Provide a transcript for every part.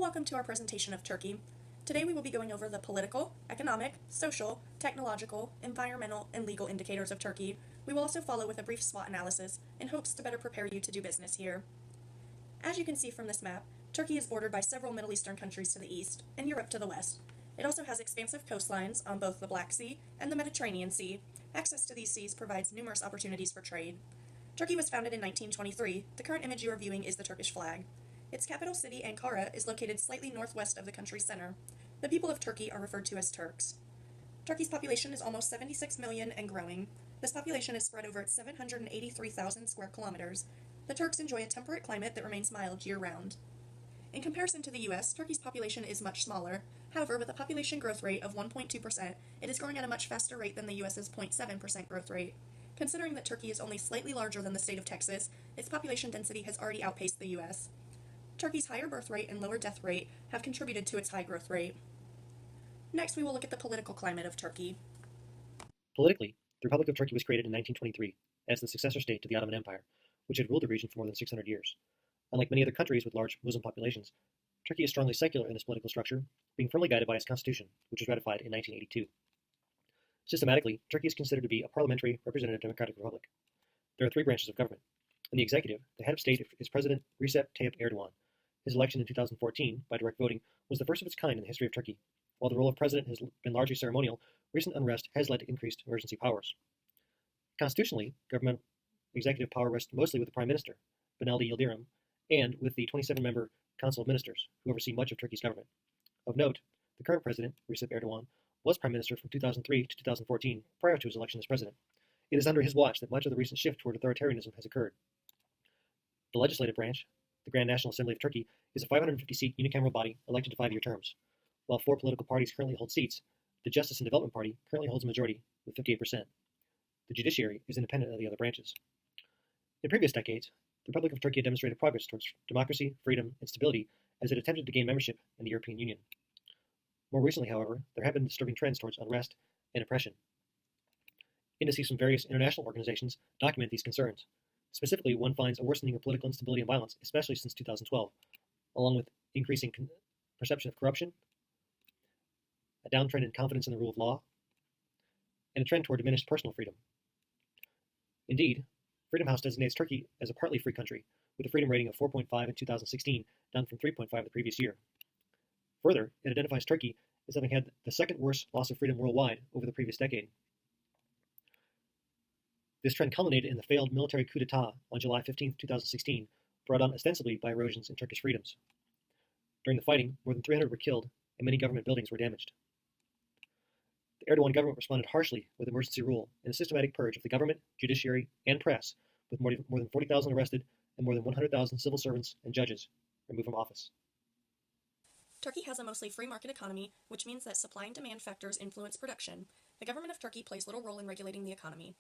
Welcome to our presentation of Turkey. Today we will be going over the political, economic, social, technological, environmental, and legal indicators of Turkey. We will also follow with a brief SWOT analysis in hopes to better prepare you to do business here. As you can see from this map, Turkey is bordered by several Middle Eastern countries to the east and Europe to the west. It also has expansive coastlines on both the Black Sea and the Mediterranean Sea. Access to these seas provides numerous opportunities for trade. Turkey was founded in 1923. The current image you are viewing is the Turkish flag. Its capital city, Ankara, is located slightly northwest of the country's center. The people of Turkey are referred to as Turks. Turkey's population is almost 76 million and growing. This population is spread over its 783,000 square kilometers. The Turks enjoy a temperate climate that remains mild year-round. In comparison to the U.S., Turkey's population is much smaller. However, with a population growth rate of 1.2%, it is growing at a much faster rate than the U.S.'s 0.7% growth rate. Considering that Turkey is only slightly larger than the state of Texas, its population density has already outpaced the U.S. Turkey's higher birth rate and lower death rate have contributed to its high growth rate. Next, we will look at the political climate of Turkey. Politically, the Republic of Turkey was created in 1923 as the successor state to the Ottoman Empire, which had ruled the region for more than 600 years. Unlike many other countries with large Muslim populations, Turkey is strongly secular in its political structure, being firmly guided by its constitution, which was ratified in 1982. Systematically, Turkey is considered to be a parliamentary representative democratic republic. There are three branches of government. In the executive, the head of state is President Recep Tayyip Erdogan. His election in 2014 by direct voting was the first of its kind in the history of Turkey. While the role of president has been largely ceremonial, recent unrest has led to increased emergency powers. Constitutionally, government executive power rests mostly with the Prime Minister, Binali Yildirim, and with the 27-member Council of Ministers, who oversee much of Turkey's government. Of note, the current president, Recep Erdogan, was Prime Minister from 2003 to 2014, prior to his election as president. It is under his watch that much of the recent shift toward authoritarianism has occurred. The legislative branch, the Grand National Assembly of Turkey, is a 550-seat unicameral body elected to 5-year terms. While 4 political parties currently hold seats, the Justice and Development Party currently holds a majority with 58%. The judiciary is independent of the other branches. In previous decades, the Republic of Turkey had demonstrated progress towards democracy, freedom, and stability as it attempted to gain membership in the European Union. More recently, however, there have been disturbing trends towards unrest and oppression. Indices from various international organizations document these concerns. Specifically, one finds a worsening of political instability and violence, especially since 2012, along with increasing perception of corruption, a downtrend in confidence in the rule of law, and a trend toward diminished personal freedom. Indeed, Freedom House designates Turkey as a partly free country, with a freedom rating of 4.5 in 2016, down from 3.5 the previous year. Further, it identifies Turkey as having had the second worst loss of freedom worldwide over the previous decade. This trend culminated in the failed military coup d'etat on July 15, 2016, brought on ostensibly by erosions in Turkish freedoms. During the fighting, more than 300 were killed, and many government buildings were damaged. The Erdogan government responded harshly with emergency rule and a systematic purge of the government, judiciary, and press, with more than 40,000 arrested and more than 100,000 civil servants and judges removed from office. Turkey has a mostly free market economy, which means that supply and demand factors influence production. The government of Turkey plays little role in regulating the economy.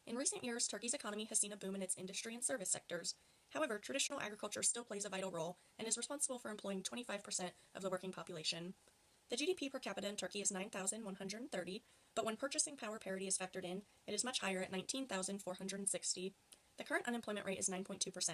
In recent years, Turkey's economy has seen a boom in its industry and service sectors. However, traditional agriculture still plays a vital role and is responsible for employing 25% of the working population. The GDP per capita in Turkey is 9,130, but when purchasing power parity is factored in, it is much higher at 19,460. The current unemployment rate is 9.2%.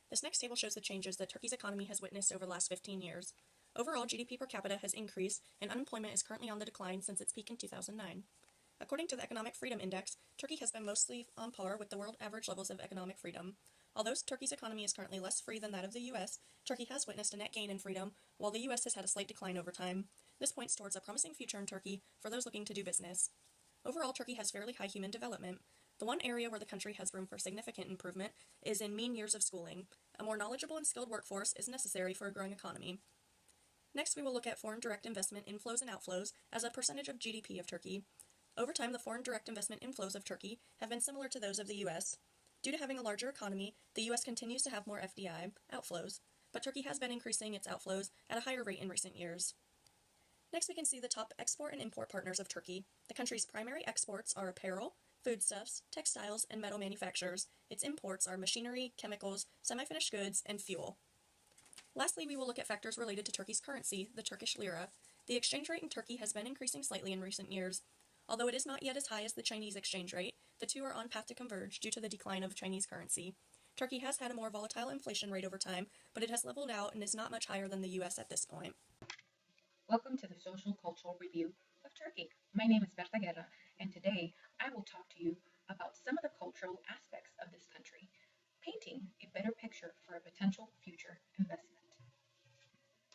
This next table shows the changes that Turkey's economy has witnessed over the last 15 years. Overall, GDP per capita has increased, and unemployment is currently on the decline since its peak in 2009. According to the Economic Freedom Index, Turkey has been mostly on par with the world average levels of economic freedom. Although Turkey's economy is currently less free than that of the U.S., Turkey has witnessed a net gain in freedom, while the U.S. has had a slight decline over time. This points towards a promising future in Turkey for those looking to do business. Overall, Turkey has fairly high human development. The one area where the country has room for significant improvement is in mean years of schooling. A more knowledgeable and skilled workforce is necessary for a growing economy. Next, we will look at foreign direct investment inflows and outflows as a percentage of GDP of Turkey. Over time, the foreign direct investment inflows of Turkey have been similar to those of the U.S. Due to having a larger economy, the U.S. continues to have more FDI outflows, but Turkey has been increasing its outflows at a higher rate in recent years. Next, we can see the top export and import partners of Turkey. The country's primary exports are apparel, foodstuffs, textiles, and metal manufacturers. Its imports are machinery, chemicals, semi-finished goods, and fuel. Lastly, we will look at factors related to Turkey's currency, the Turkish lira. The exchange rate in Turkey has been increasing slightly in recent years. Although it is not yet as high as the Chinese exchange rate, the two are on path to converge due to the decline of Chinese currency. Turkey has had a more volatile inflation rate over time, but it has leveled out and is not much higher than the US at this point. Welcome to the Social Cultural Review of Turkey. My name is Berta Guerra, and today I will talk to you about some of the cultural aspects of this country, painting a better picture for a potential future investment.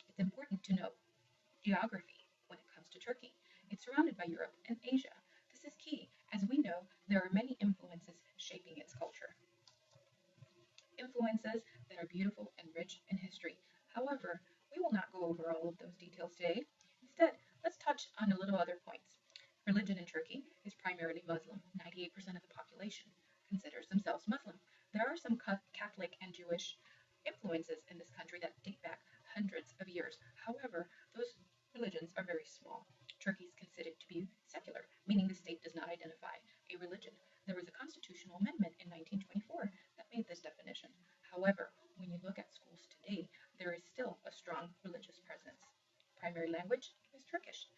It's important to know geography when it comes to Turkey. It's surrounded by Europe and Asia. This is key, as we know there are many influences shaping its culture. Influences that are beautiful and rich in history. However, we will not go over all of those details today. Instead, let's touch on a little other points. Religion in Turkey is primarily Muslim. 98% of the population considers themselves Muslim. There are some Catholic and Jewish influences in this country that date back hundreds of years. However, those religions are very small. Turkey is considered to be secular, meaning the state does not identify a religion. There was a constitutional amendment in 1924 that made this definition. However, when you look at schools today, there is still a strong religious presence. Primary language is Turkish.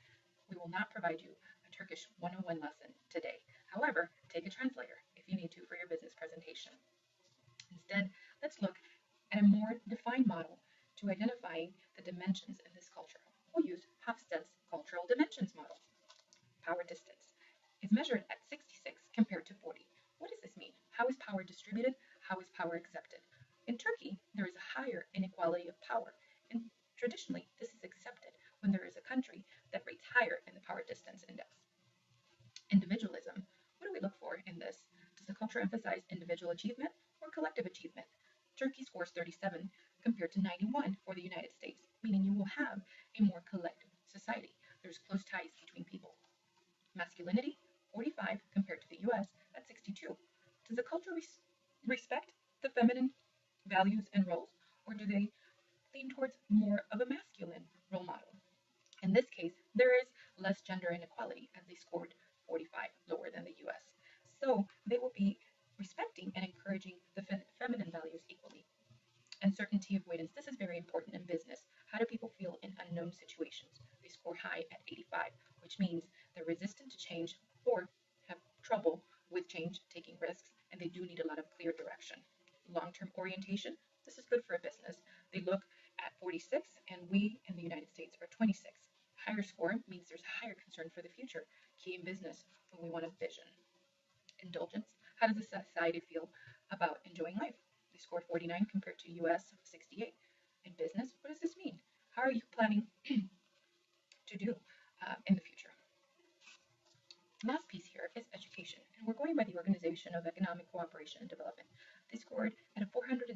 We will not provide you a Turkish 101 lesson today. However, take a translator if you need to for your business presentation. Instead, let's look at a more defined model to identifying the dimensions in this culture. We'll use Hofstede's cultural dimensions model. Power distance is measured at 66 compared to 40. What does this mean? How is power distributed? How is power accepted? In Turkey, there is a higher inequality of power, and traditionally this is accepted when there is a country that rates higher in the power distance index. Individualism. What do we look for in this? Does the culture emphasize individual achievement or collective achievement? Turkey scores 37 compared to 91 for the United States, meaning you will have a more collective society. There's close ties between people. Masculinity, 45 compared to the US at 62. Does the culture respect the feminine values and roles, or do they lean towards more of a masculine role model? In this case, there is less gender inequality as they scored 45, lower than the US. So they will be respecting and encouraging the feminine values equally. Uncertainty avoidance. This is very important in business. How do people feel in unknown situations? They score high at 85, which means they're resistant to change or have trouble with change, taking risks, and they do need a lot of clear direction. Long-term orientation. This is good for a business. They look at 46, and we in the United States are 26. Higher score means there's a higher concern for the future. Key in business when we want a vision. Indulgence. How does the society feel about enjoying life? They scored 49 compared to US 68. In business, what does this mean? How are you planning to do in the future? Last piece here is education, and we're going by the Organization of Economic Cooperation and Development. They scored at a 462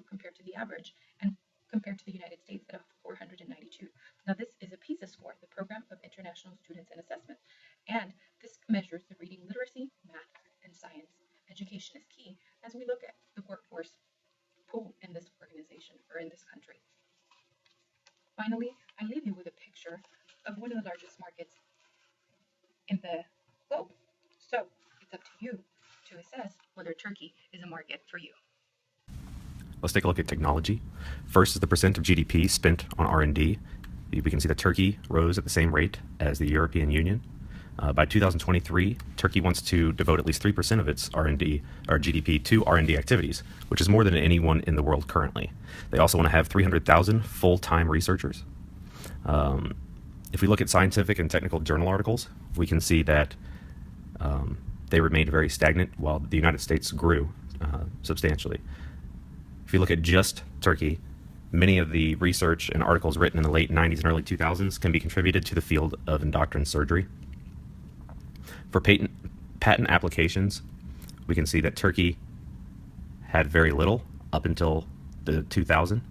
compared to the average, and compared to the United States at a 492. Now this is a PISA score, the Program of International Students and Assessment, and this measures the reading literacy, math, and science. Education is key as we look at the workforce pool in this organization or in this country. Finally, I leave you with a picture of one of the largest markets in the globe. So it's up to you to assess whether Turkey is a market for you. Let's take a look at technology. First is the percent of GDP spent on R&D. We can see that Turkey rose at the same rate as the European Union. By 2023, Turkey wants to devote at least 3% of its R&D or GDP to R&D activities, which is more than anyone in the world currently. They also want to have 300,000 full-time researchers. If we look at scientific and technical journal articles, we can see that they remained very stagnant while the United States grew substantially. If you look at just Turkey, many of the research and articles written in the late 90s and early 2000s can be contributed to the field of endocrine surgery. For patent applications, we can see that Turkey had very little up until the 2000.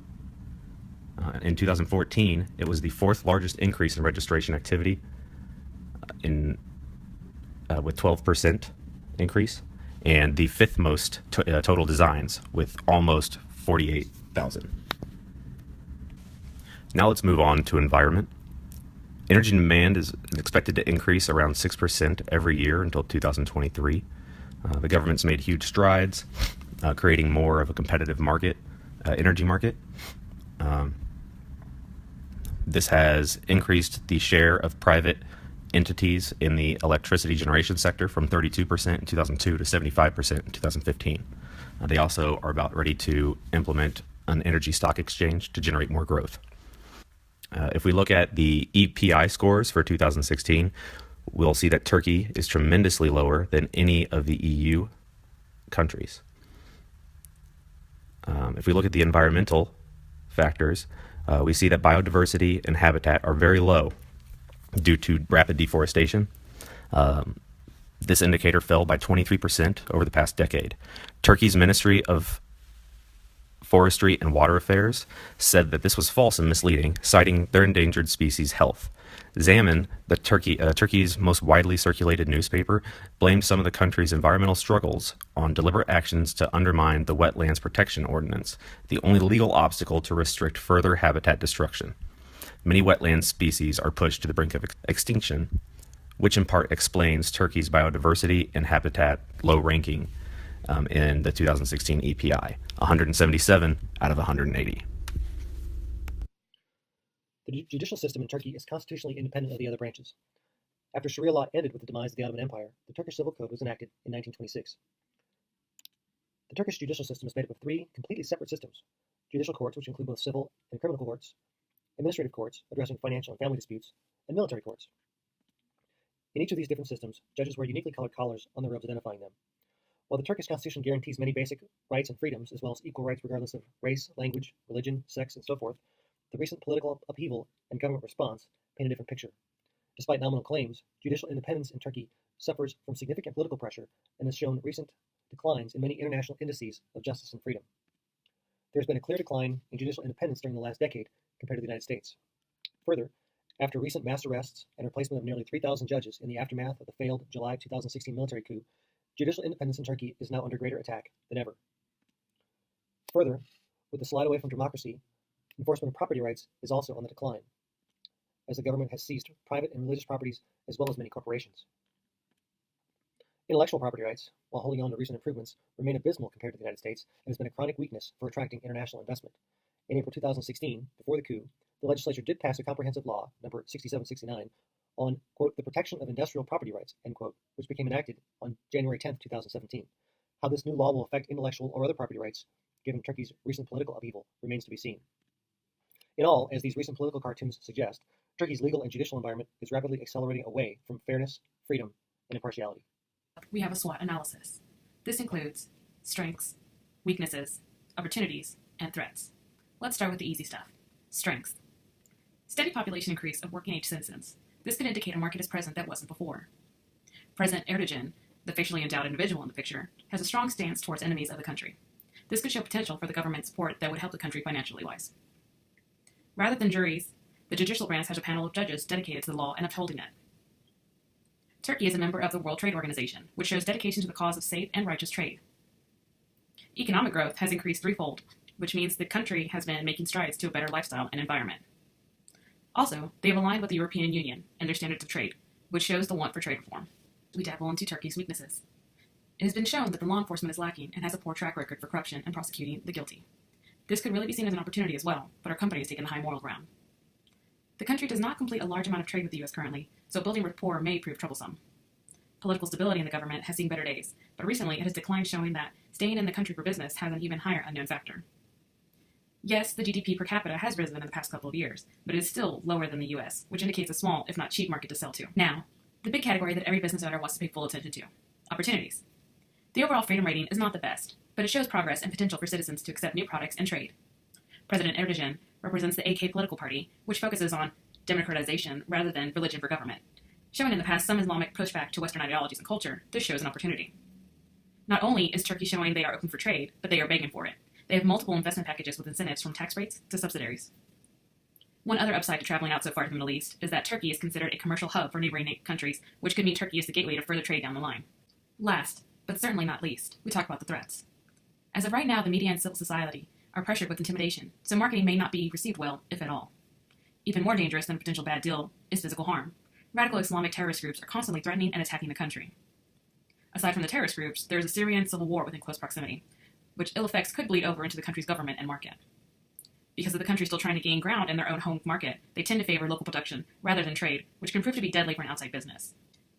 In 2014, it was the fourth largest increase in registration activity with 12% increase, and the fifth most total designs with almost 48,000. Now let's move on to environment. Energy demand is expected to increase around 6% every year until 2023. The government's made huge strides, creating more of a competitive market, energy market. This has increased the share of private entities in the electricity generation sector from 32% in 2002 to 75% in 2015. They also are about ready to implement an energy stock exchange to generate more growth. If we look at the EPI scores for 2016, we'll see that Turkey is tremendously lower than any of the EU countries. If we look at the environmental factors, we see that biodiversity and habitat are very low due to rapid deforestation. This indicator fell by 23% over the past decade. Turkey's Ministry of Forestry and Water Affairs said that this was false and misleading, citing their endangered species health. Zaman, Turkey's most widely circulated newspaper, blamed some of the country's environmental struggles on deliberate actions to undermine the Wetlands Protection Ordinance, the only legal obstacle to restrict further habitat destruction. Many wetland species are pushed to the brink of extinction, which in part explains Turkey's biodiversity and habitat low ranking in the 2016 EPI, 177 out of 180. The judicial system in Turkey is constitutionally independent of the other branches. After Sharia law ended with the demise of the Ottoman Empire, the Turkish Civil Code was enacted in 1926. The Turkish judicial system is made up of three completely separate systems: judicial courts, which include both civil and criminal courts, administrative courts addressing financial and family disputes, and military courts. In each of these different systems, judges wear uniquely colored collars on their robes identifying them. While the Turkish constitution guarantees many basic rights and freedoms, as well as equal rights regardless of race, language, religion, sex, and so forth, the recent political upheaval and government response paint a different picture. Despite nominal claims, judicial independence in Turkey suffers from significant political pressure and has shown recent declines in many international indices of justice and freedom. There has been a clear decline in judicial independence during the last decade compared to the United States. Further, after recent mass arrests and replacement of nearly 3,000 judges in the aftermath of the failed July 2016 military coup, judicial independence in Turkey is now under greater attack than ever. Further, with the slide away from democracy, enforcement of property rights is also on the decline, as the government has seized private and religious properties as well as many corporations. Intellectual property rights, while holding on to recent improvements, remain abysmal compared to the United States and has been a chronic weakness for attracting international investment. In April 2016, before the coup, the legislature did pass a comprehensive law, number 6769, on, quote, the protection of industrial property rights, end quote, which became enacted on January 10, 2017. How this new law will affect intellectual or other property rights, given Turkey's recent political upheaval, remains to be seen. In all, as these recent political cartoons suggest, Turkey's legal and judicial environment is rapidly accelerating away from fairness, freedom, and impartiality. We have a SWOT analysis. This includes strengths, weaknesses, opportunities, and threats. Let's start with the easy stuff. Strengths. Steady population increase of working-age citizens. This could indicate a market is present that wasn't before. President Erdogan, the facially endowed individual in the picture, has a strong stance towards enemies of the country. This could show potential for the government support that would help the country financially wise. Rather than juries, the judicial branch has a panel of judges dedicated to the law and upholding it. Turkey is a member of the World Trade Organization, which shows dedication to the cause of safe and righteous trade. Economic growth has increased threefold, which means the country has been making strides to a better lifestyle and environment. Also, they have aligned with the European Union and their standards of trade, which shows the want for trade reform. We dabble into Turkey's weaknesses. It has been shown that the law enforcement is lacking and has a poor track record for corruption and prosecuting the guilty. This could really be seen as an opportunity as well, but our company has taken the high moral ground. The country does not complete a large amount of trade with the U.S. currently, so building rapport may prove troublesome. Political stability in the government has seen better days, but recently it has declined, showing that staying in the country for business has an even higher unknown factor. Yes, the GDP per capita has risen in the past couple of years, but it is still lower than the U.S., which indicates a small, if not cheap, market to sell to. Now, the big category that every business owner wants to pay full attention to: opportunities. The overall freedom rating is not the best, but it shows progress and potential for citizens to accept new products and trade. President Erdogan represents the AK political party, which focuses on democratization rather than religion for government. Showing in the past some Islamic pushback to Western ideologies and culture, this shows an opportunity. Not only is Turkey showing they are open for trade, but they are begging for it. They have multiple investment packages with incentives from tax rates to subsidiaries. One other upside to traveling out so far to the Middle East is that Turkey is considered a commercial hub for neighboring countries, which could mean Turkey is the gateway to further trade down the line. Last, but certainly not least, we talk about the threats. As of right now, the media and civil society are pressured with intimidation, so marketing may not be received well, if at all. Even more dangerous than a potential bad deal is physical harm. Radical Islamic terrorist groups are constantly threatening and attacking the country. Aside from the terrorist groups, there is a Syrian civil war within close proximity, which ill effects could bleed over into the country's government and market. Because of the country still trying to gain ground in their own home market, they tend to favor local production rather than trade, which can prove to be deadly for an outside business.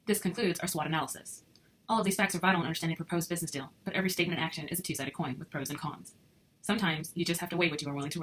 This concludes our SWOT analysis. All of these facts are vital in understanding a proposed business deal, but every statement and action is a two-sided coin with pros and cons. Sometimes you just have to weigh what you are willing to